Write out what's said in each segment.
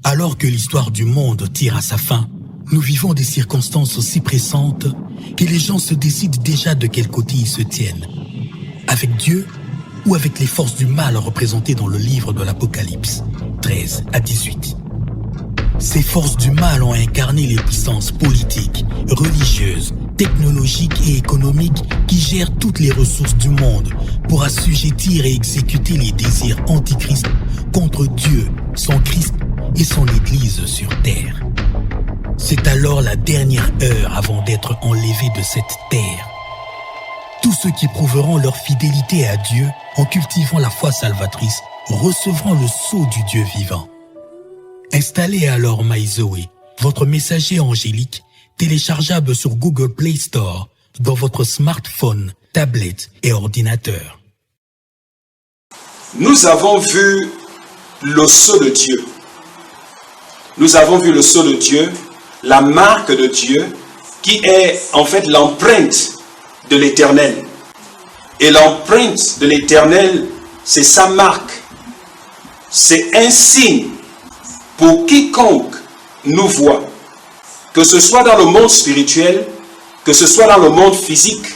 Alors que l'histoire du monde tire à sa fin, nous vivons des circonstances si pressantes que les gens se décident déjà de quel côté ils se tiennent. Avec Dieu ou avec les forces du mal représentées dans le livre de l'Apocalypse 13 à 18. Ces forces du mal ont incarné les puissances politiques, religieuses, technologiques et économiques qui gèrent toutes les ressources du monde pour assujettir et exécuter les désirs antichrist contre Dieu, son Christ et son Église sur terre. C'est alors la dernière heure avant d'être enlevés de cette terre. Tous ceux qui prouveront leur fidélité à Dieu en cultivant la foi salvatrice recevront le sceau du Dieu vivant. Installez alors MyZoé, votre messager angélique, téléchargeable sur Google Play Store, dans votre smartphone, tablette et ordinateur. Nous avons vu le sceau de Dieu. Nous avons vu le sceau de Dieu, la marque de Dieu, qui est en fait l'empreinte de l'Éternel. Et l'empreinte de l'Éternel, c'est sa marque. C'est un signe pour quiconque nous voit, que ce soit dans le monde spirituel, que ce soit dans le monde physique.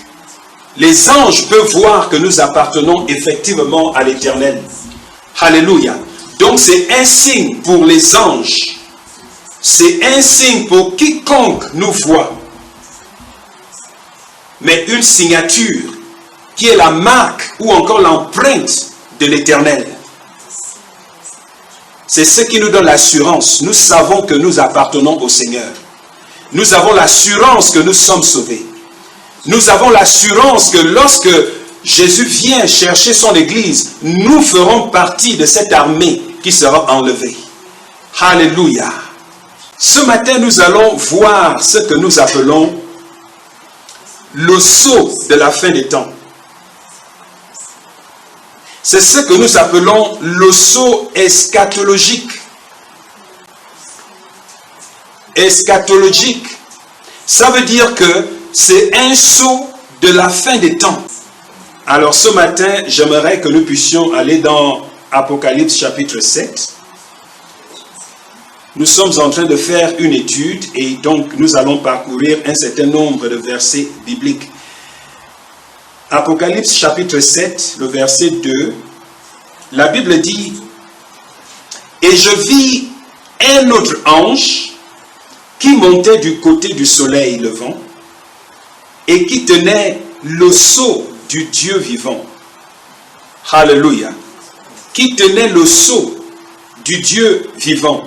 Les anges peuvent voir que nous appartenons effectivement à l'Éternel. Alléluia. Donc c'est un signe pour les anges. C'est un signe pour quiconque nous voit. Mais une signature qui est la marque ou encore l'empreinte de l'Éternel. C'est ce qui nous donne l'assurance. Nous savons que nous appartenons au Seigneur. Nous avons l'assurance que nous sommes sauvés. Nous avons l'assurance que lorsque Jésus vient chercher son Église, nous ferons partie de cette armée qui sera enlevée. Alléluia. Ce matin, nous allons voir ce que nous appelons le sceau de la fin des temps. C'est ce que nous appelons le sceau eschatologique. Eschatologique, ça veut dire que c'est un sceau de la fin des temps. Alors ce matin, j'aimerais que nous puissions aller dans Apocalypse chapitre 7. Nous sommes en train de faire une étude et donc nous allons parcourir un certain nombre de versets bibliques. Apocalypse chapitre 7, le verset 2, la Bible dit « Et je vis un autre ange qui montait du côté du soleil levant et qui tenait le sceau du Dieu vivant. » Alléluia. Qui tenait le sceau du Dieu vivant.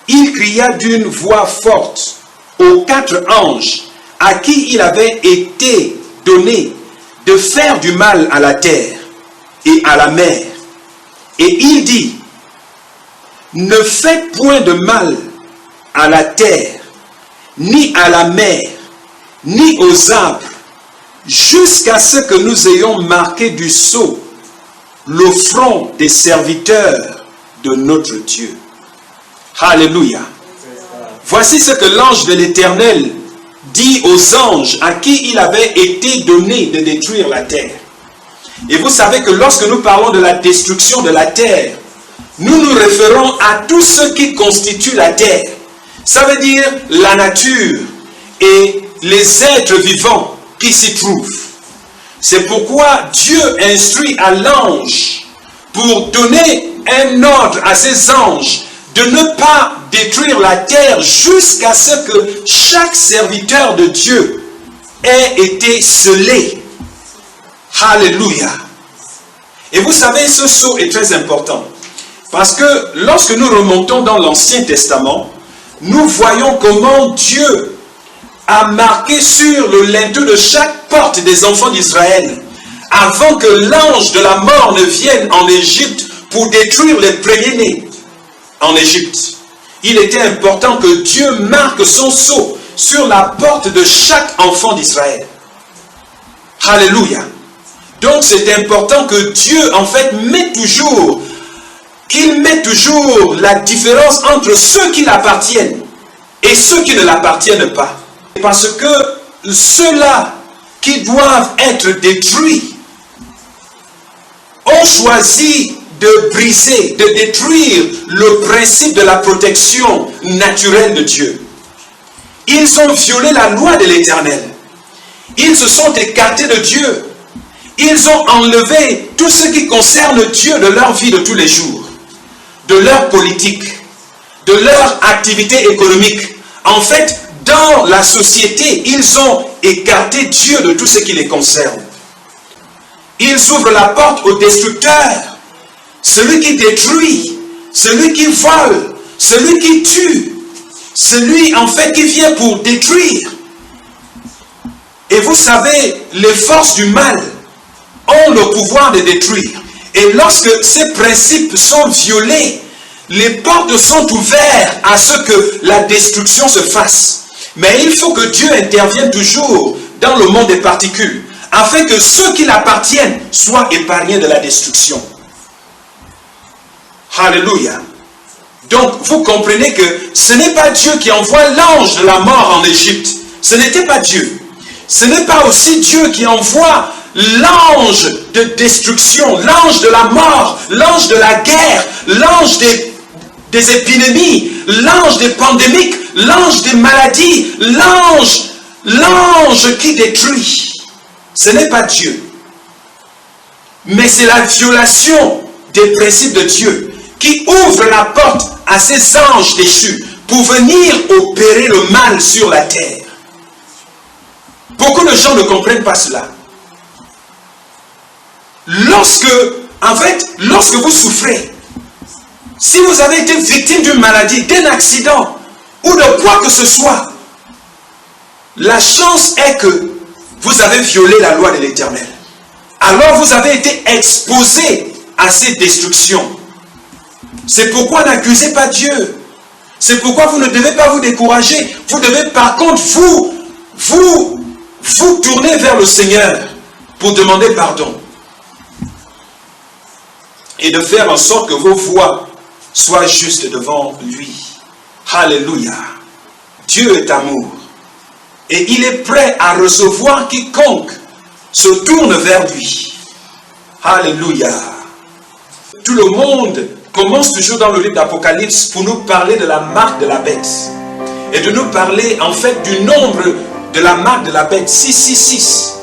Il cria d'une voix forte aux 4 anges à qui il avait été donné de faire du mal à la terre et à la mer. Et il dit, ne faites point de mal à la terre, ni à la mer, ni aux arbres, jusqu'à ce que nous ayons marqué du sceau le front des serviteurs de notre Dieu. Alléluia. Voici ce que l'ange de l'Éternel dit aux anges à qui il avait été donné de détruire la terre. Et vous savez que lorsque nous parlons de la destruction de la terre, nous nous référons à tout ce qui constitue la terre. Ça veut dire la nature et les êtres vivants qui s'y trouvent. C'est pourquoi Dieu instruit à l'ange pour donner un ordre à ses anges de ne pas détruire la terre jusqu'à ce que chaque serviteur de Dieu ait été scellé. Alléluia. Et vous savez, ce sceau est très important. Parce que lorsque nous remontons dans l'Ancien Testament, nous voyons comment Dieu a marqué sur le linteau de chaque porte des enfants d'Israël, avant que l'ange de la mort ne vienne en Égypte pour détruire les premiers-nés en Égypte. Il était important que Dieu marque son sceau sur la porte de chaque enfant d'Israël. Alléluia. Donc c'est important que Dieu en fait qu'il mette toujours la différence entre ceux qui l'appartiennent et ceux qui ne l'appartiennent pas. Parce que ceux-là qui doivent être détruits ont choisi de briser, de détruire le principe de la protection naturelle de Dieu. Ils ont violé la loi de l'Éternel. Ils se sont écartés de Dieu. Ils ont enlevé tout ce qui concerne Dieu de leur vie de tous les jours, de leur politique, de leur activité économique. En fait, dans la société, ils ont écarté Dieu de tout ce qui les concerne. Ils ouvrent la porte au destructeur, celui qui détruit, celui qui vole, celui qui tue, celui en fait qui vient pour détruire. Et vous savez, les forces du mal ont le pouvoir de détruire. Et lorsque ces principes sont violés, les portes sont ouvertes à ce que la destruction se fasse. Mais il faut que Dieu intervienne toujours dans le monde des particules, afin que ceux qui l'appartiennent soient épargnés de la destruction. Alléluia. Donc, vous comprenez que ce n'est pas Dieu qui envoie l'ange de la mort en Égypte. Ce n'était pas Dieu. Ce n'est pas aussi Dieu qui envoie l'ange de destruction, l'ange de la mort, l'ange de la guerre, l'ange des épidémies, l'ange des pandémiques, l'ange des maladies, l'ange qui détruit. Ce n'est pas Dieu. Mais c'est la violation des principes de Dieu qui ouvre la porte à ces anges déchus pour venir opérer le mal sur la terre. Beaucoup de gens ne comprennent pas cela. Lorsque vous souffrez, si vous avez été victime d'une maladie, d'un accident ou de quoi que ce soit, la chance est que vous avez violé la loi de l'Éternel. Alors vous avez été exposé à ces destructions. C'est pourquoi n'accusez pas Dieu. C'est pourquoi vous ne devez pas vous décourager. Vous devez par contre vous tourner vers le Seigneur pour demander pardon. Et de faire en sorte que vos voix soient justes devant lui. Alléluia. Dieu est amour. Et il est prêt à recevoir quiconque se tourne vers lui. Alléluia. Tout le monde commence toujours dans le livre d'Apocalypse pour nous parler de la marque de la bête. Et de nous parler en fait du nombre de la marque de la bête, 666.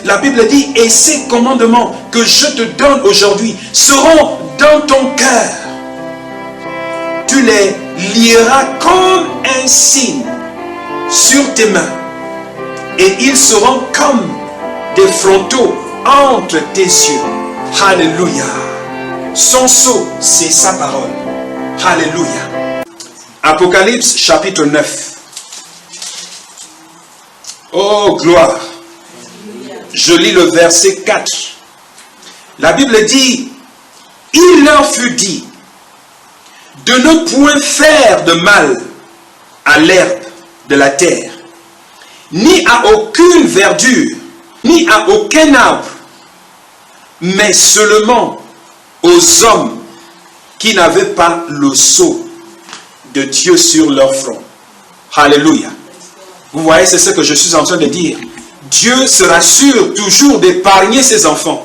La Bible dit, et ces commandements que je te donne aujourd'hui seront dans ton cœur. Tu les lieras comme un signe sur tes mains. Et ils seront comme des frontaux entre tes yeux. Alléluia. Son sceau, c'est sa parole. Alléluia. Apocalypse chapitre 9. Oh, gloire. Je lis le verset 4. La Bible dit, il leur fut dit de ne point faire de mal à l'herbe de la terre, ni à aucune verdure, ni à aucun arbre, mais seulement aux hommes qui n'avaient pas le sceau de Dieu sur leur front. Alléluia. Vous voyez, c'est ce que je suis en train de dire. Dieu se rassure toujours d'épargner ses enfants.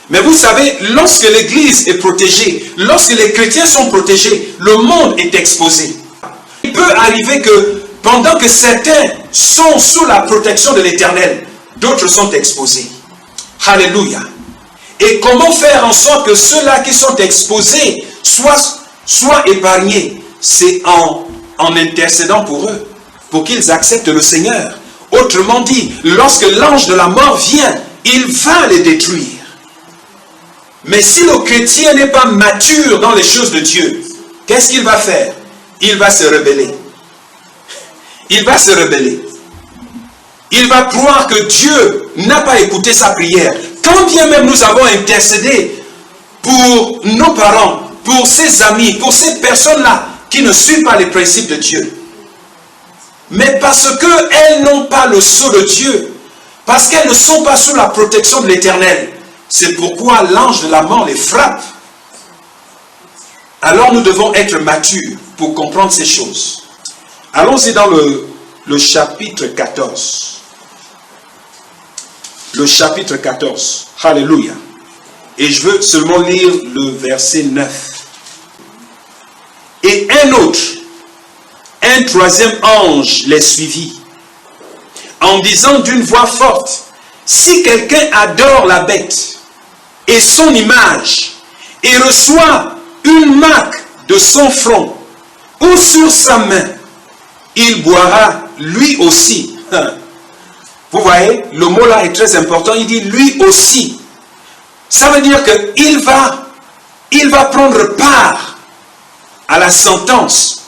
Mais vous savez, lorsque l'Église est protégée, lorsque les chrétiens sont protégés, le monde est exposé. Il peut arriver que pendant que certains sont sous la protection de l'Éternel, d'autres sont exposés. Alléluia. Et comment faire en sorte que ceux-là qui sont exposés soient épargnés? C'est en intercédant pour eux, pour qu'ils acceptent le Seigneur. Autrement dit, lorsque l'ange de la mort vient, il va les détruire. Mais si le chrétien n'est pas mature dans les choses de Dieu, qu'est-ce qu'il va faire? Il va se rebeller. Il va se rebeller. Il va croire que Dieu n'a pas écouté sa prière. Quand bien même nous avons intercédé pour nos parents, pour ses amis, pour ces personnes-là qui ne suivent pas les principes de Dieu. Mais parce qu'elles n'ont pas le sceau de Dieu, parce qu'elles ne sont pas sous la protection de l'Éternel, c'est pourquoi l'ange de la mort les frappe. Alors nous devons être matures pour comprendre ces choses. Allons-y dans le chapitre 14. Le chapitre 14. Alléluia. Et je veux seulement lire le verset 9. Et un troisième ange les suivit, en disant d'une voix forte, si quelqu'un adore la bête et son image, et reçoit une marque de son front ou sur sa main, il boira lui aussi. Vous voyez, le mot là est très important, il dit lui aussi. Ça veut dire qu'il va prendre part à la sentence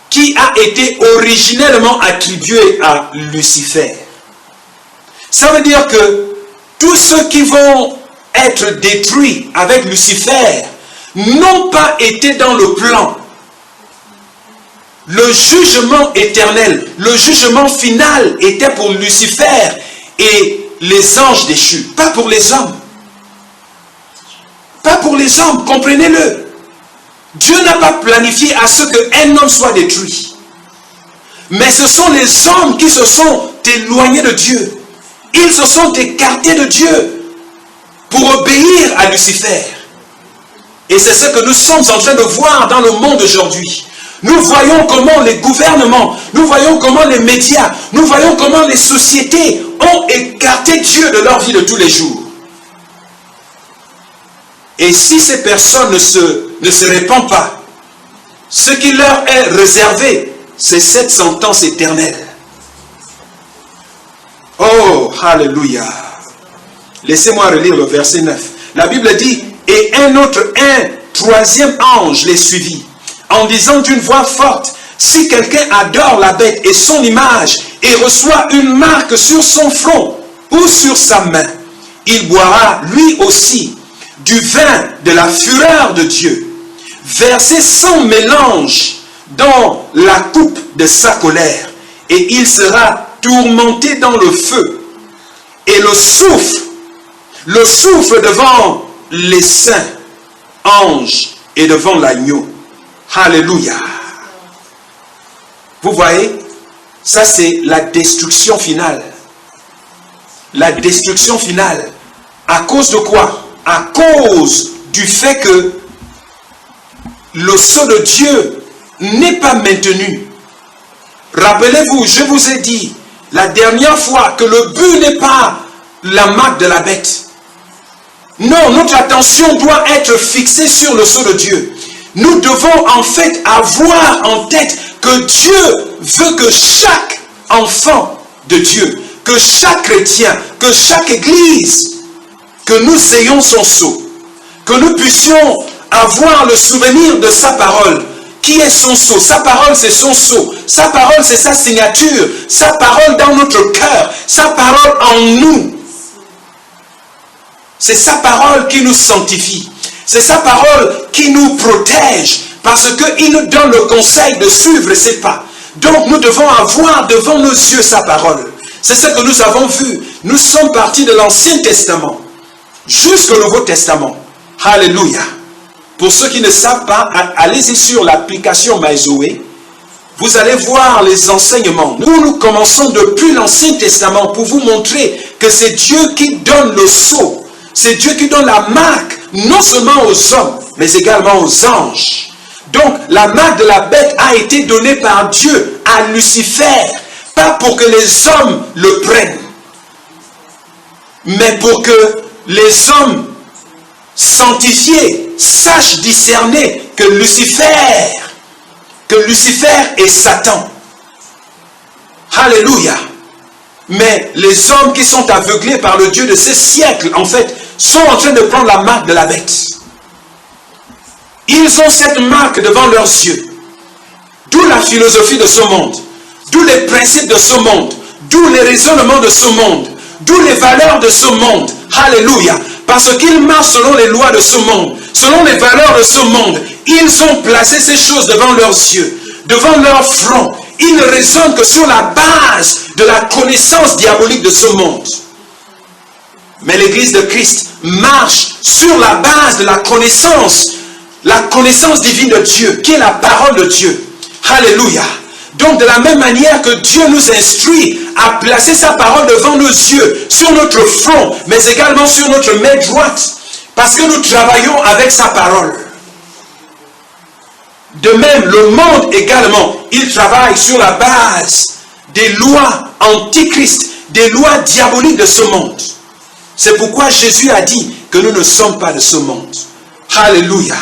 qui a été originellement attribuée à Lucifer. Ça veut dire que tous ceux qui vont être détruits avec Lucifer n'ont pas été dans le plan. Le jugement éternel, le jugement final était pour Lucifer et les anges déchus, pas pour les hommes. Pas pour les hommes, comprenez-le. Dieu n'a pas planifié à ce qu'un homme soit détruit. Mais ce sont les hommes qui se sont éloignés de Dieu. Ils se sont écartés de Dieu pour obéir à Lucifer. Et c'est ce que nous sommes en train de voir dans le monde aujourd'hui. Nous voyons comment les gouvernements, nous voyons comment les médias, nous voyons comment les sociétés ont écarté Dieu de leur vie de tous les jours. Et si ces personnes ne se répandent pas, ce qui leur est réservé, c'est cette sentence éternelle. Oh, alléluia. Laissez-moi relire le verset 9. La Bible dit, et un troisième ange les suivit, en disant d'une voix forte, si quelqu'un adore la bête et son image, et reçoit une marque sur son front ou sur sa main, il boira lui aussi du vin de la fureur de Dieu, versé sans mélange dans la coupe de sa colère, et il sera tourmenté dans le feu, et le souffle devant les saints anges et devant l'agneau. Alléluia. Vous voyez, ça c'est la destruction finale. La destruction finale. À cause de quoi? À cause du fait que le sceau de Dieu n'est pas maintenu. Rappelez-vous, je vous ai dit la dernière fois que le but n'est pas la marque de la bête. Non, notre attention doit être fixée sur le sceau de Dieu. Nous devons en fait avoir en tête que Dieu veut que chaque enfant de Dieu, que chaque chrétien, que chaque église, que nous ayons son sceau, que nous puissions avoir le souvenir de sa parole. Qui est son sceau? Sa parole, c'est son sceau. Sa parole, c'est sa signature. Sa parole dans notre cœur. Sa parole en nous. C'est sa parole qui nous sanctifie. C'est sa parole qui nous protège. Parce qu'il nous donne le conseil de suivre ses pas. Donc nous devons avoir devant nos yeux sa parole. C'est ce que nous avons vu. Nous sommes partis de l'Ancien Testament jusqu'au Nouveau Testament. Alléluia. Pour ceux qui ne savent pas, allez-y sur l'application MyZoé. Vous allez voir les enseignements. Nous commençons depuis l'Ancien Testament pour vous montrer que c'est Dieu qui donne le sceau. C'est Dieu qui donne la marque, non seulement aux hommes, mais également aux anges. Donc, la marque de la bête a été donnée par Dieu à Lucifer, pas pour que les hommes le prennent, mais pour que les hommes sanctifiés sachent discerner que Lucifer est Satan. Alléluia. Mais les hommes qui sont aveuglés par le Dieu de ces siècles, en fait, sont en train de prendre la marque de la bête. Ils ont cette marque devant leurs yeux. D'où la philosophie de ce monde, d'où les principes de ce monde, d'où les raisonnements de ce monde, d'où les valeurs de ce monde. Alléluia. Parce qu'ils marchent selon les lois de ce monde, selon les valeurs de ce monde. Ils ont placé ces choses devant leurs yeux, devant leur front. Ils ne raisonnent que sur la base de la connaissance diabolique de ce monde. Mais l'Église de Christ marche sur la base de la connaissance divine de Dieu, qui est la parole de Dieu. Alléluia. Donc de la même manière que Dieu nous instruit à placer sa parole devant nos yeux, sur notre front, mais également sur notre main droite, Parce que nous travaillons avec sa parole. De même, le monde également, il travaille sur la base des lois antichrist, des lois diaboliques de ce monde. C'est pourquoi Jésus a dit que nous ne sommes pas de ce monde. Alléluia.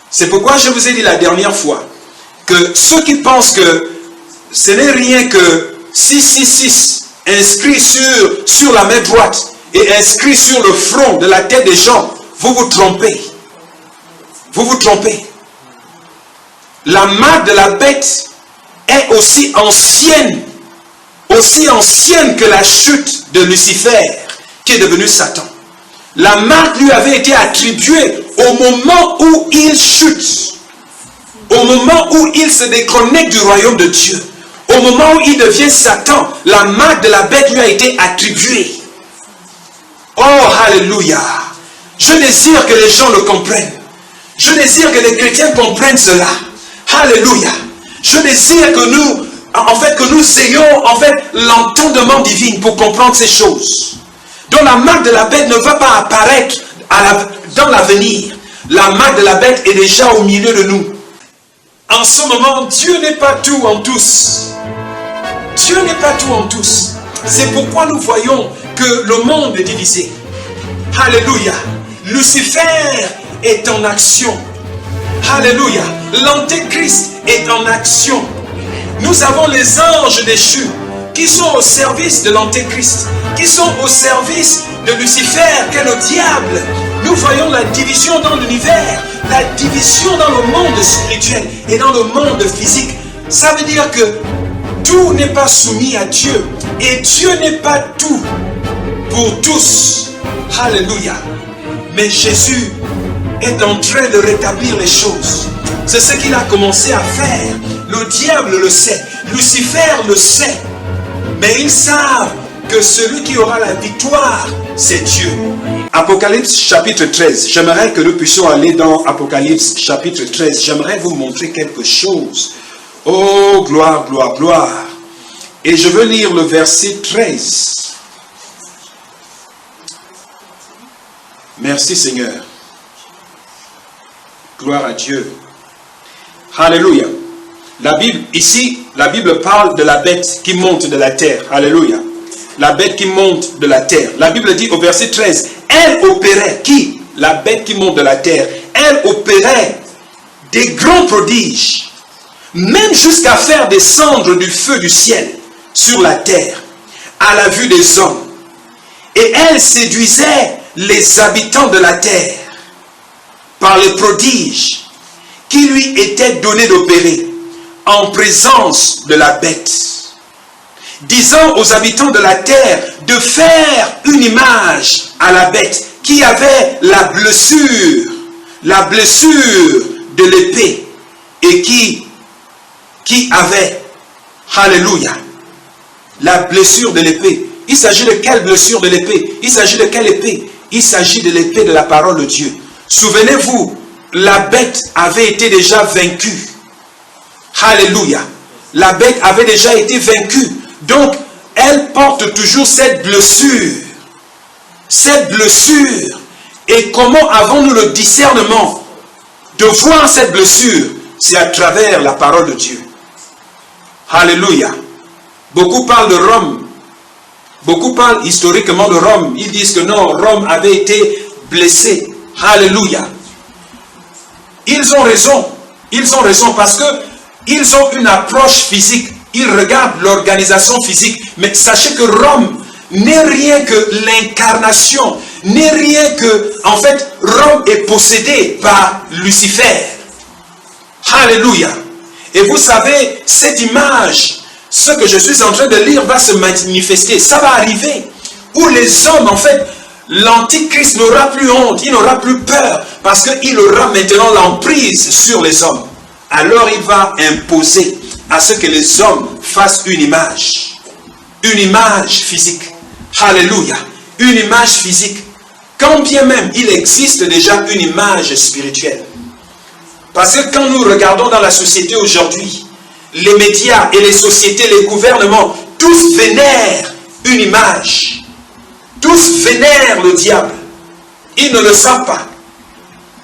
C'est pourquoi je vous ai dit la dernière fois que ceux qui pensent que ce n'est rien que 666 inscrit sur la main droite et inscrit sur le front de la tête des gens, vous vous trompez. Vous vous trompez. La marque de la bête est aussi ancienne que la chute de Lucifer, qui est devenu Satan. La marque lui avait été attribuée au moment où il chute, au moment où il se déconnecte du royaume de Dieu, au moment où il devient Satan. La marque de la bête lui a été attribuée. Oh, alléluia. Je désire que les gens le comprennent. Je désire que les chrétiens comprennent cela. Alléluia. Je désire que nous ayons l'entendement divin pour comprendre ces choses. Donc la marque de la bête ne va pas apparaître dans l'avenir. La marque de la bête est déjà au milieu de nous. En ce moment, Dieu n'est pas tout en tous. Dieu n'est pas tout en tous. C'est pourquoi nous voyons que le monde est divisé. Alléluia. Lucifer est en action. Alléluia. L'antéchrist est en action. Nous avons les anges déchus qui sont au service de l'antéchrist, qui sont au service de Lucifer, qui est le diable. Nous voyons la division dans l'univers, la division dans le monde spirituel et dans le monde physique. Ça veut dire que tout n'est pas soumis à Dieu et Dieu n'est pas tout pour tous. Alléluia. Mais Jésus est en train de rétablir les choses. C'est ce qu'il a commencé à faire. Le diable le sait, Lucifer le sait. Mais ils savent que celui qui aura la victoire, c'est Dieu. Apocalypse chapitre 13. J'aimerais que nous puissions aller dans Apocalypse chapitre 13. J'aimerais vous montrer quelque chose. Oh, gloire, gloire, gloire. Et je veux lire le verset 13. Merci Seigneur. Gloire à Dieu. Alléluia. La Bible parle de la bête qui monte de la terre. Alléluia. La bête qui monte de la terre. La Bible dit au verset 13, elle opérait, qui? La bête qui monte de la terre. Elle opérait des grands prodiges, même jusqu'à faire descendre du feu du ciel sur la terre, à la vue des hommes. Et elle séduisait les habitants de la terre par les prodiges qui lui étaient donnés d'opérer en présence de la bête, disant aux habitants de la terre de faire une image à la bête qui avait la blessure de l'épée et qui avait, alléluia, la blessure de l'épée. Il s'agit de quelle blessure de l'épée? Il s'agit de quelle épée? Il s'agit de l'épée de la parole de Dieu. Souvenez-vous, la bête avait été déjà vaincue. Alléluia. La bête avait déjà été vaincue. Donc, elle porte toujours cette blessure. Cette blessure. Et comment avons-nous le discernement de voir cette blessure? C'est à travers la parole de Dieu. Alléluia. Beaucoup parlent de Rome. Beaucoup parlent historiquement de Rome. Ils disent que non, Rome avait été blessée. Alléluia. Ils ont raison. Ils ont raison parce que ils ont une approche physique. Ils regardent l'organisation physique. Mais sachez que Rome n'est rien que l'incarnation. N'est rien que, en fait, Rome est possédée par Lucifer. Alléluia. Et vous savez, cette image, ce que je suis en train de lire va se manifester. Ça va arriver. Où les hommes, en fait, l'antichrist n'aura plus honte, il n'aura plus peur, parce qu'il aura maintenant l'emprise sur les hommes. Alors il va imposer à ce que les hommes fassent une image physique. Alléluia. Une image physique. Quand bien même il existe déjà une image spirituelle. Parce que quand nous regardons dans la société aujourd'hui, les médias et les sociétés, les gouvernements, tous vénèrent une image. Tous vénèrent le diable. Ils ne le savent pas.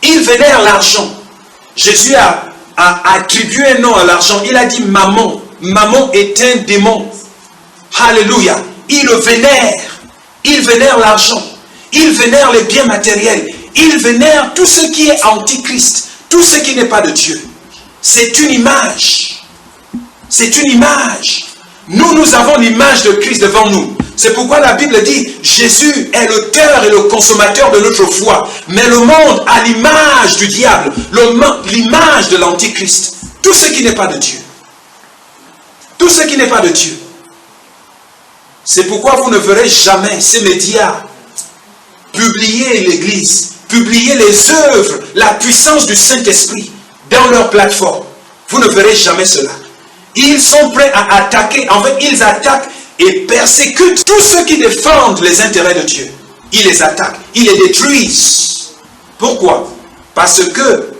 Ils vénèrent l'argent. Jésus a attribué un nom à l'argent. Il a dit mammon. Mammon est un démon. Alléluia. Ils le vénèrent. Ils vénèrent l'argent. Ils vénèrent les biens matériels. Ils vénèrent tout ce qui est antichrist. Tout ce qui n'est pas de Dieu. C'est une image. C'est une image. Nous avons l'image de Christ devant nous. C'est pourquoi la Bible dit, Jésus est l'auteur et le consommateur de notre foi. Mais le monde a l'image du diable, l'image de l'antichrist. Tout ce qui n'est pas de Dieu. Tout ce qui n'est pas de Dieu. C'est pourquoi vous ne verrez jamais ces médias publier l'Église, publier les œuvres, la puissance du Saint-Esprit dans leur plateforme. Vous ne verrez jamais cela. Ils sont prêts à attaquer. En fait, ils attaquent et persécutent tous ceux qui défendent les intérêts de Dieu. Ils les attaquent, ils les détruisent. Pourquoi? Parce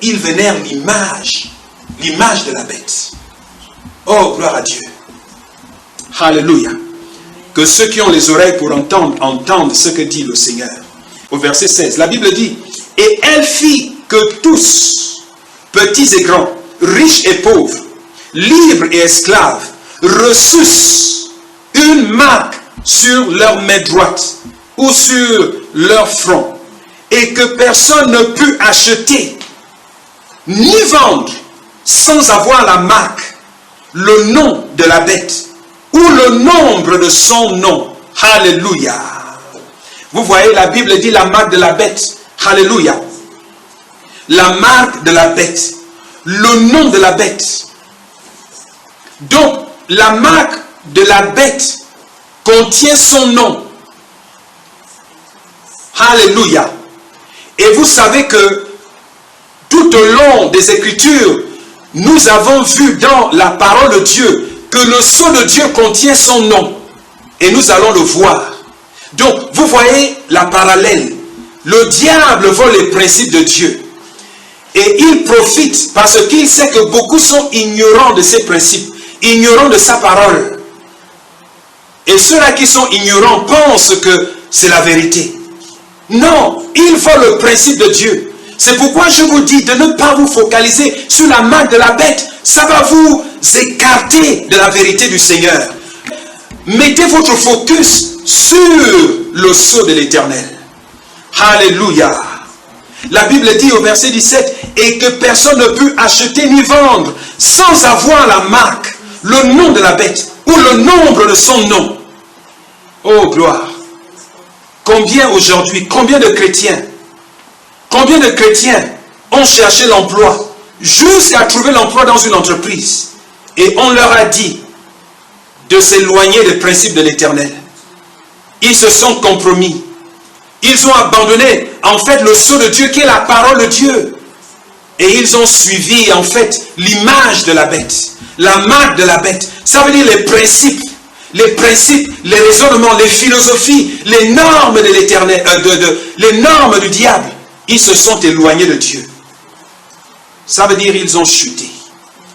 qu'ils vénèrent l'image de la bête. Oh, gloire à Dieu. Alléluia. Que ceux qui ont les oreilles pour entendent ce que dit le Seigneur. Au verset 16, la Bible dit, « Et elle fit que tous, petits et grands, riches et pauvres, libres et esclaves, reçussent une marque sur leur main droite ou sur leur front, et que personne ne put acheter ni vendre sans avoir la marque, le nom de la bête ou le nombre de son nom. » Alléluia. Vous voyez, la Bible dit la marque de la bête. Alléluia. La marque de la bête. Le nom de la bête. Donc, la marque de la bête contient son nom. Alléluia. Et vous savez que tout au long des Écritures, nous avons vu dans la parole de Dieu que le sceau de Dieu contient son nom. Et nous allons le voir. Donc, vous voyez la parallèle. Le diable vole les principes de Dieu. Et il profite parce qu'il sait que beaucoup sont ignorants de ses principes, ignorants de sa parole. Et ceux-là qui sont ignorants pensent que c'est la vérité. Non, il vole le principe de Dieu. C'est pourquoi je vous dis de ne pas vous focaliser sur la marque de la bête. Ça va vous écarter de la vérité du Seigneur. Mettez votre focus sur le sceau de l'Éternel. Alléluia. La Bible dit au verset 17, « Et que personne ne put acheter ni vendre sans avoir la marque, le nom de la bête ou le nombre de son nom. » Oh gloire. Combien aujourd'hui, combien de chrétiens ont cherché l'emploi jusqu'à trouver l'emploi dans une entreprise et on leur a dit de s'éloigner des principes de l'Éternel. Ils se sont compromis. Ils ont abandonné en fait le sceau de Dieu qui est la parole de Dieu. Et ils ont suivi en fait l'image de la bête, la marque de la bête. Ça veut dire les principes, les raisonnements, les philosophies, les normes de l'Éternel, les normes du diable. Ils se sont éloignés de Dieu. Ça veut dire ils ont chuté.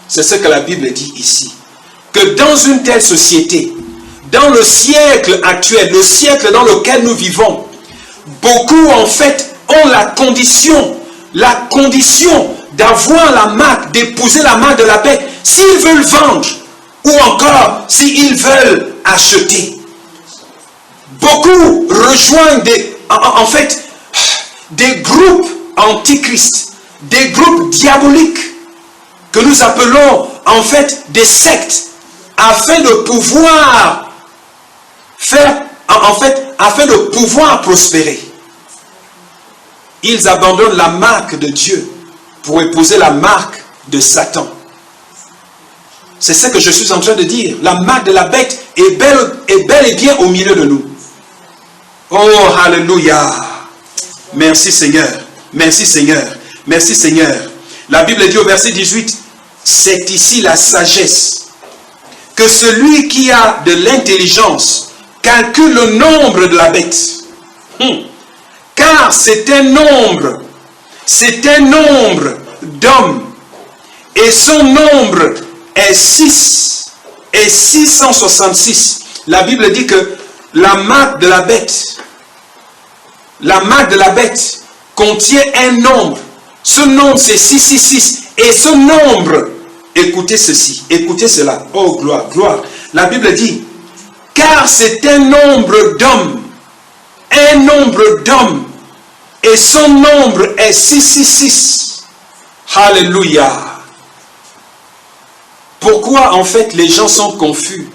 C'est ce que la Bible dit ici. Que dans une telle société, dans le siècle actuel, le siècle dans lequel nous vivons, beaucoup en fait ont la condition d'avoir la marque, d'épouser la marque de la bête, s'ils veulent vendre ou encore s'ils veulent acheter. Beaucoup rejoignent des groupes antichrist, des groupes diaboliques que nous appelons en fait des sectes, afin de pouvoir afin de pouvoir prospérer. Ils abandonnent la marque de Dieu pour épouser la marque de Satan. C'est ce que je suis en train de dire. La marque de la bête est bel et bien au milieu de nous. Oh, alléluia. Merci Seigneur. Merci Seigneur. Merci Seigneur. La Bible dit au verset 18, c'est ici la sagesse. Que celui qui a de l'intelligence calcule le nombre de la bête. Car c'est un nombre d'hommes. Et son nombre est 6 et 666. La Bible dit que la marque de la bête contient un nombre. Ce nombre, c'est 666. Et ce nombre, écoutez ceci, écoutez cela. Oh, gloire, gloire. La Bible dit, car c'est un nombre d'hommes. Un nombre d'hommes. Et son nombre est 666. Alléluia. Pourquoi en fait les gens sont confus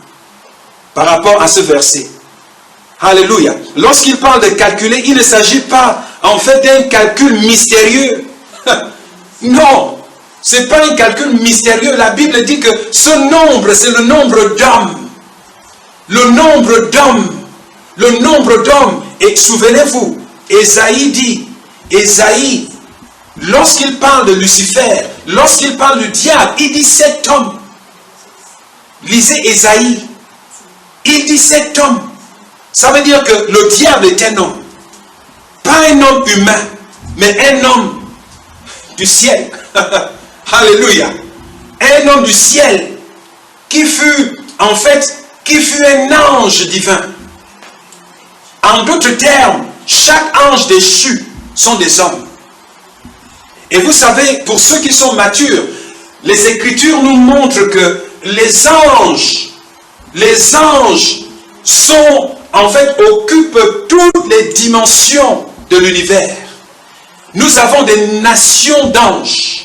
par rapport à ce verset? Alléluia. Lorsqu'il parle de calculer, il ne s'agit pas en fait d'un calcul mystérieux. Non, ce n'est pas un calcul mystérieux. La Bible dit que ce nombre, c'est le nombre d'hommes. Le nombre d'hommes. Le nombre d'hommes. Et souvenez-vous, Ésaïe dit, Ésaïe, lorsqu'il parle de Lucifer, lorsqu'il parle du diable, il dit 7 hommes. Lisez Ésaïe. Il dit 7 hommes. Ça veut dire que le diable est un homme. Pas un homme humain, mais un homme du ciel. Alléluia. Un homme du ciel qui fut, en fait, qui fut un ange divin. En d'autres termes, chaque ange déchu sont des hommes. Et vous savez, pour ceux qui sont matures, les Écritures nous montrent que les anges sont, en fait, occupent toutes les dimensions de l'univers. Nous avons des nations d'anges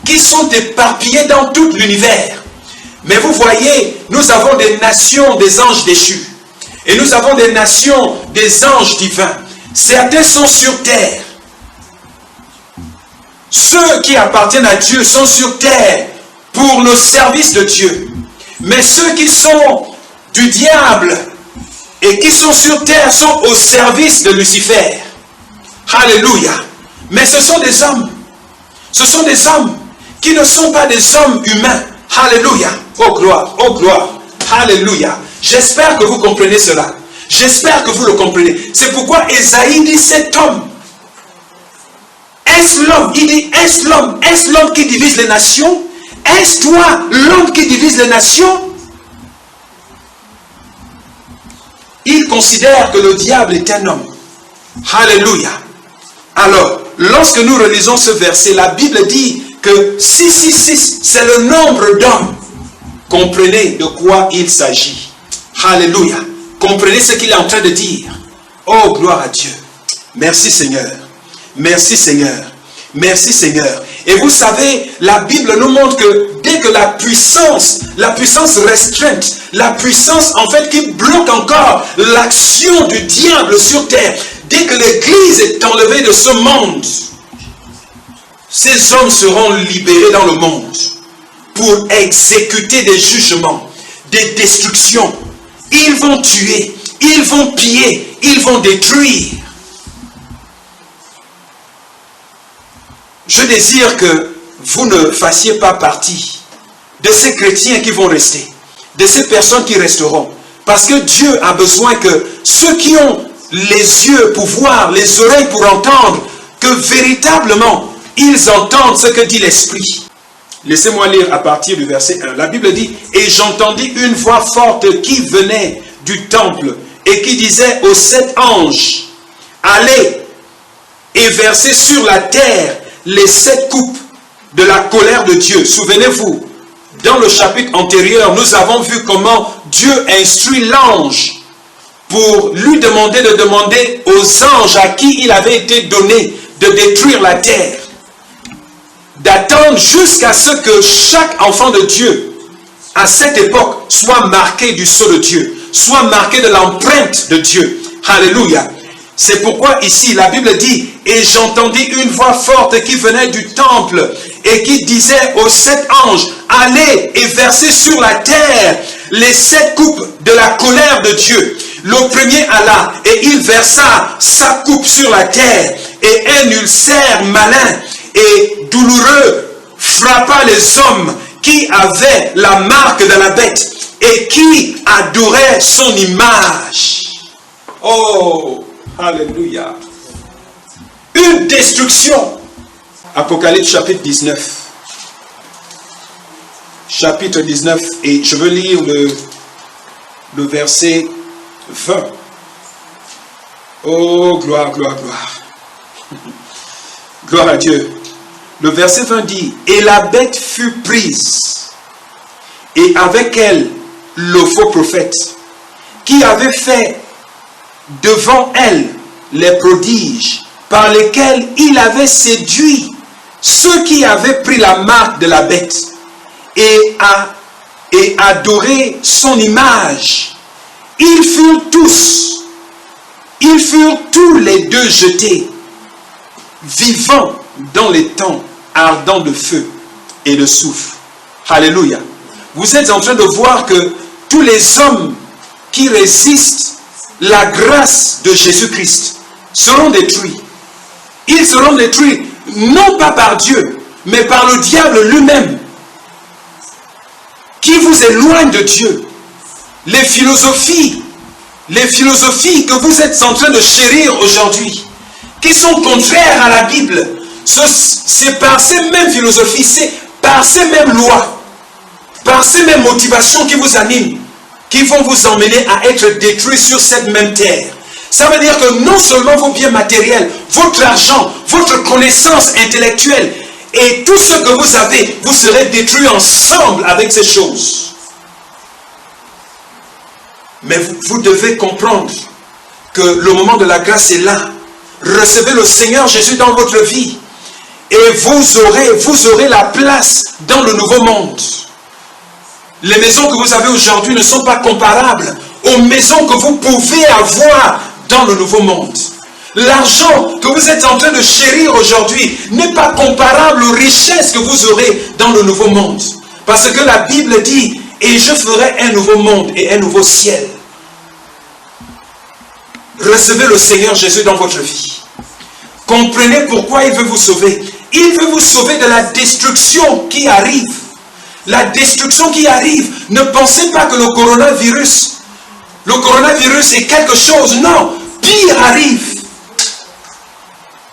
qui sont éparpillées dans tout l'univers. Mais vous voyez, nous avons des nations des anges déchus. Et nous avons des nations des anges divins. Certains sont sur terre. Ceux qui appartiennent à Dieu sont sur terre pour le service de Dieu. Mais ceux qui sont du diable et qui sont sur terre sont au service de Lucifer. Alléluia. Mais ce sont des hommes. Ce sont des hommes qui ne sont pas des hommes humains. Alléluia. Oh gloire, oh gloire. Alléluia. J'espère que vous comprenez cela. J'espère que vous le comprenez. C'est pourquoi Ésaïe dit cet homme. Est-ce l'homme? Il dit, est-ce l'homme? Est-ce l'homme qui divise les nations? Est-ce toi l'homme qui divise les nations? Il considère que le diable est un homme. Alléluia. Alors, lorsque nous relisons ce verset, la Bible dit que 666, c'est le nombre d'hommes. Comprenez de quoi il s'agit. Alléluia. Comprenez ce qu'il est en train de dire. Oh, gloire à Dieu. Merci Seigneur. Merci Seigneur. Merci Seigneur. Et vous savez, la Bible nous montre que dès que la puissance restreinte, la puissance en fait qui bloque encore l'action du diable sur terre, dès que l'Église est enlevée de ce monde, ces hommes seront libérés dans le monde pour exécuter des jugements, des destructions. Ils vont tuer, ils vont piller, ils vont détruire. Je désire que vous ne fassiez pas partie de ces chrétiens qui vont rester, de ces personnes qui resteront. Parce que Dieu a besoin que ceux qui ont les yeux pour voir, les oreilles pour entendre, que véritablement ils entendent ce que dit l'Esprit. Laissez-moi lire à partir du verset 1. La Bible dit, « Et j'entendis une voix forte qui venait du temple et qui disait aux 7 anges, « Allez et versez sur la terre les 7 coupes de la colère de Dieu. » Souvenez-vous, dans le chapitre antérieur, nous avons vu comment Dieu instruit l'ange pour lui demander de demander aux anges à qui il avait été donné de détruire la terre, d'attendre jusqu'à ce que chaque enfant de Dieu, à cette époque, soit marqué du sceau de Dieu, soit marqué de l'empreinte de Dieu. Alléluia. C'est pourquoi ici, la Bible dit, « Et j'entendis une voix forte qui venait du temple et qui disait aux 7 anges, « Allez et versez sur la terre les 7 coupes de la colère de Dieu. » Le premier alla et il versa sa coupe sur la terre et un ulcère malin et douloureux frappa les hommes qui avaient la marque de la bête et qui adoraient son image. Oh, alléluia. Une destruction. Apocalypse chapitre 19. Chapitre 19, et je veux lire le verset 20. Oh, gloire, gloire, gloire. Gloire à Dieu. Le verset 20 dit, et la bête fut prise, et avec elle le faux prophète, qui avait fait devant elle les prodiges, par lesquels il avait séduit ceux qui avaient pris la marque de la bête, et adoré son image. Ils furent tous les deux jetés, vivants dans les temps ardents de feu et de soufre. Alléluia. Vous êtes en train de voir que tous les hommes qui résistent la grâce de Jésus-Christ seront détruits. Ils seront détruits non pas par Dieu, mais par le diable lui-même, qui vous éloigne de Dieu. Les philosophies que vous êtes en train de chérir aujourd'hui, qui sont contraires à la Bible, c'est par ces mêmes philosophies, c'est par ces mêmes lois, par ces mêmes motivations qui vous animent, qui vont vous emmener à être détruits sur cette même terre. Ça veut dire que non seulement vos biens matériels, votre argent, votre connaissance intellectuelle et tout ce que vous avez, vous serez détruits ensemble avec ces choses. Mais vous devez comprendre que le moment de la grâce est là. Recevez le Seigneur Jésus dans votre vie et vous aurez la place dans le nouveau monde. Les maisons que vous avez aujourd'hui ne sont pas comparables aux maisons que vous pouvez avoir dans le nouveau monde. L'argent que vous êtes en train de chérir aujourd'hui n'est pas comparable aux richesses que vous aurez dans le nouveau monde. Parce que la Bible dit, et je ferai un nouveau monde et un nouveau ciel. Recevez le Seigneur Jésus dans votre vie. Comprenez pourquoi il veut vous sauver. Il veut vous sauver de la destruction qui arrive. La destruction qui arrive. Ne pensez pas que le coronavirus est quelque chose. Non, pire arrive.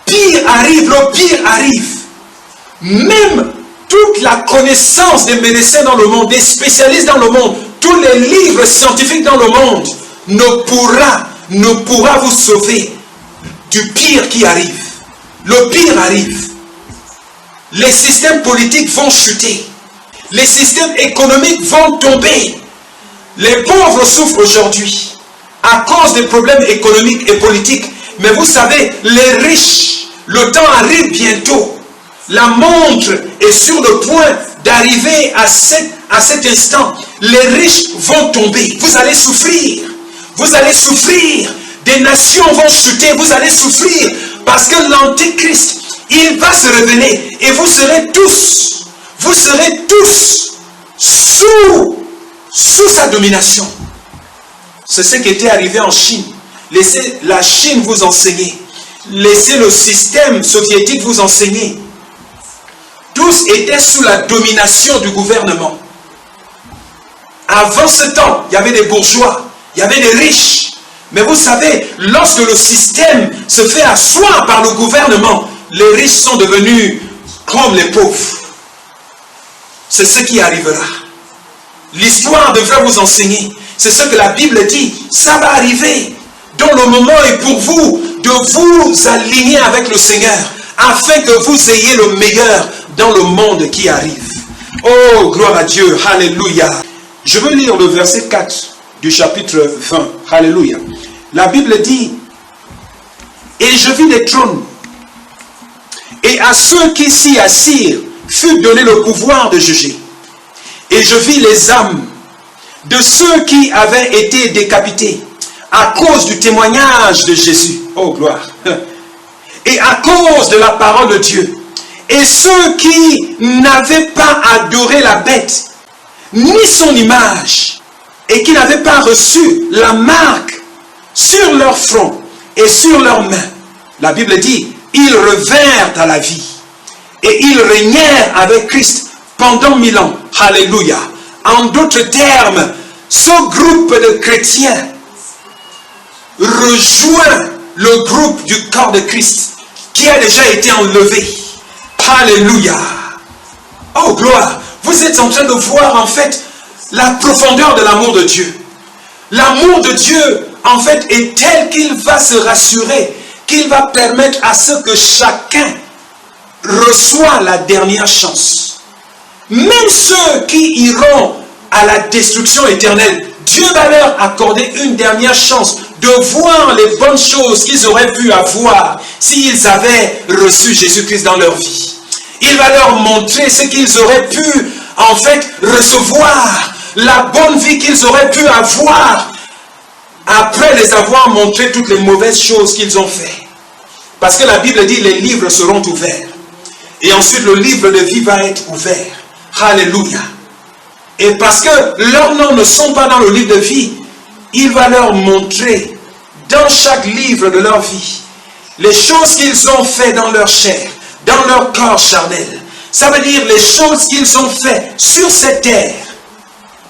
Pire arrive, le pire arrive. Même toute la connaissance des médecins dans le monde, des spécialistes dans le monde, tous les livres scientifiques dans le monde ne pourra vous sauver du pire qui arrive. Le pire arrive. Les systèmes politiques vont chuter. Les systèmes économiques vont tomber. Les pauvres souffrent aujourd'hui à cause des problèmes économiques et politiques. Mais vous savez, les riches, le temps arrive bientôt. La montre est sur le point d'arriver à cet instant. Les riches vont tomber. Vous allez souffrir. Vous allez souffrir. Des nations vont chuter. Vous allez souffrir. Parce que l'Antéchrist, il va se révéler. Et vous serez tous sous sa domination. C'est ce qui était arrivé en Chine. Laissez la Chine vous enseigner. Laissez le système soviétique vous enseigner. Tous étaient sous la domination du gouvernement. Avant ce temps, il y avait des bourgeois, il y avait des riches. Mais vous savez, lorsque le système se fait asseoir par le gouvernement, les riches sont devenus comme les pauvres. C'est ce qui arrivera. L'histoire devrait vous enseigner. C'est ce que la Bible dit. Ça va arriver. Donc le moment est pour vous de vous aligner avec le Seigneur afin que vous ayez le meilleur dans le monde qui arrive. Oh, gloire à Dieu. Alléluia. Je veux lire le verset 4 du chapitre 20. Alléluia. La Bible dit, et je vis les trônes, et à ceux qui s'y assirent fut donné le pouvoir de juger. Et je vis les âmes de ceux qui avaient été décapités à cause du témoignage de Jésus. Oh, gloire. Et à cause de la parole de Dieu. Et ceux qui n'avaient pas adoré la bête, ni son image, et qui n'avaient pas reçu la marque sur leur front et sur leurs mains. La Bible dit, ils revinrent à la vie. Et ils régnèrent avec Christ pendant 1000 ans. Alléluia. En d'autres termes, ce groupe de chrétiens rejoint le groupe du corps de Christ qui a déjà été enlevé. Alléluia. Oh, gloire. Vous êtes en train de voir en fait la profondeur de l'amour de Dieu. L'amour de Dieu en fait, est tel qu'il va se rassurer, qu'il va permettre à ce que chacun reçoit la dernière chance. Même ceux qui iront à la destruction éternelle, Dieu va leur accorder une dernière chance de voir les bonnes choses qu'ils auraient pu avoir s'ils avaient reçu Jésus-Christ dans leur vie. Il va leur montrer ce qu'ils auraient pu en fait recevoir, la bonne vie qu'ils auraient pu avoir après les avoir montré toutes les mauvaises choses qu'ils ont fait. Parce que la Bible dit les livres seront ouverts. Et ensuite le livre de vie va être ouvert. Alléluia. Et parce que leurs noms ne sont pas dans le livre de vie, il va leur montrer dans chaque livre de leur vie les choses qu'ils ont fait dans leur chair, dans leur corps charnel. Ça veut dire les choses qu'ils ont fait sur cette terre.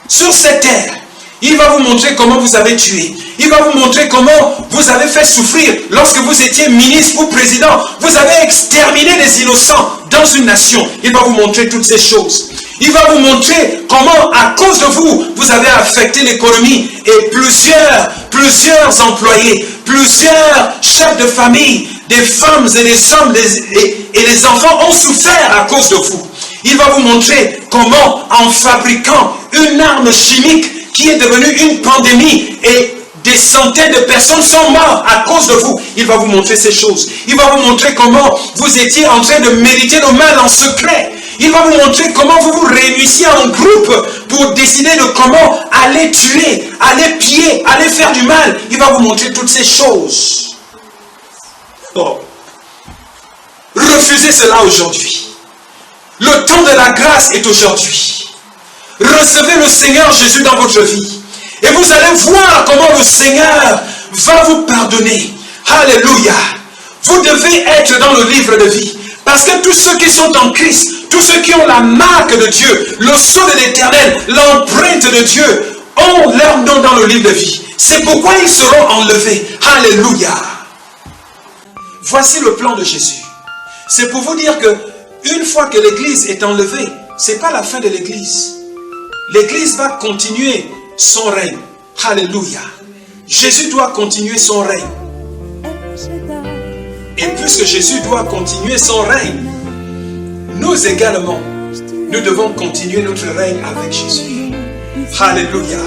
Sur cette terre. Il va vous montrer comment vous avez tué. Il va vous montrer comment vous avez fait souffrir lorsque vous étiez ministre ou président. Vous avez exterminé les innocents dans une nation. Il va vous montrer toutes ces choses. Il va vous montrer comment, à cause de vous, vous avez affecté l'économie et plusieurs employés, plusieurs chefs de famille, des femmes et des hommes et les enfants ont souffert à cause de vous. Il va vous montrer comment, en fabriquant une arme chimique qui est devenue une pandémie et des centaines de personnes sont mortes à cause de vous. Il va vous montrer ces choses. Il va vous montrer comment vous étiez en train de méditer le mal en secret. Il va vous montrer comment vous vous réunissiez en groupe pour décider de comment aller tuer, aller piller, aller faire du mal. Il va vous montrer toutes ces choses. Oh. Refusez cela aujourd'hui. Le temps de la grâce est aujourd'hui. Recevez le Seigneur Jésus dans votre vie. Et vous allez voir comment le Seigneur va vous pardonner. Alléluia. Vous devez être dans le livre de vie. Parce que tous ceux qui sont en Christ, tous ceux qui ont la marque de Dieu, le sceau de l'Éternel, l'empreinte de Dieu, ont leur nom dans le livre de vie. C'est pourquoi ils seront enlevés. Alléluia. Voici le plan de Jésus. C'est pour vous dire que une fois que l'Église est enlevée, ce n'est pas la fin de l'Église. L'Église va continuer son règne. Alléluia. Jésus doit continuer son règne. Et puisque Jésus doit continuer son règne, nous également, nous devons continuer notre règne avec Jésus. Alléluia.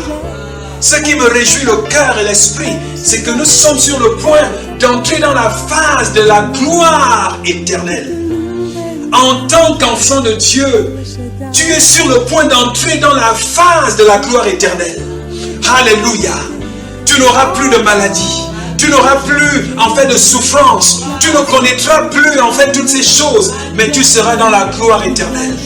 Ce qui me réjouit le cœur et l'esprit, c'est que nous sommes sur le point d'entrer dans la phase de la gloire éternelle. En tant qu'enfant de Dieu, tu es sur le point d'entrer dans la phase de la gloire éternelle. Alléluia. Tu n'auras plus de maladie. Tu n'auras plus en fait de souffrance. Tu ne connaîtras plus en fait toutes ces choses. Mais tu seras dans la gloire éternelle.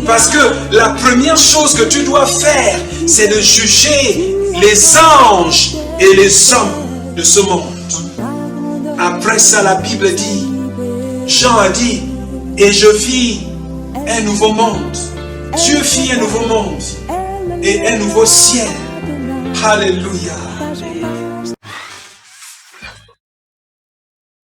Parce que la première chose que tu dois faire, c'est de juger les anges et les hommes de ce monde. Après ça, la Bible dit, Jean a dit, et je vis un nouveau monde. Dieu fit un nouveau monde et un nouveau ciel. Alléluia.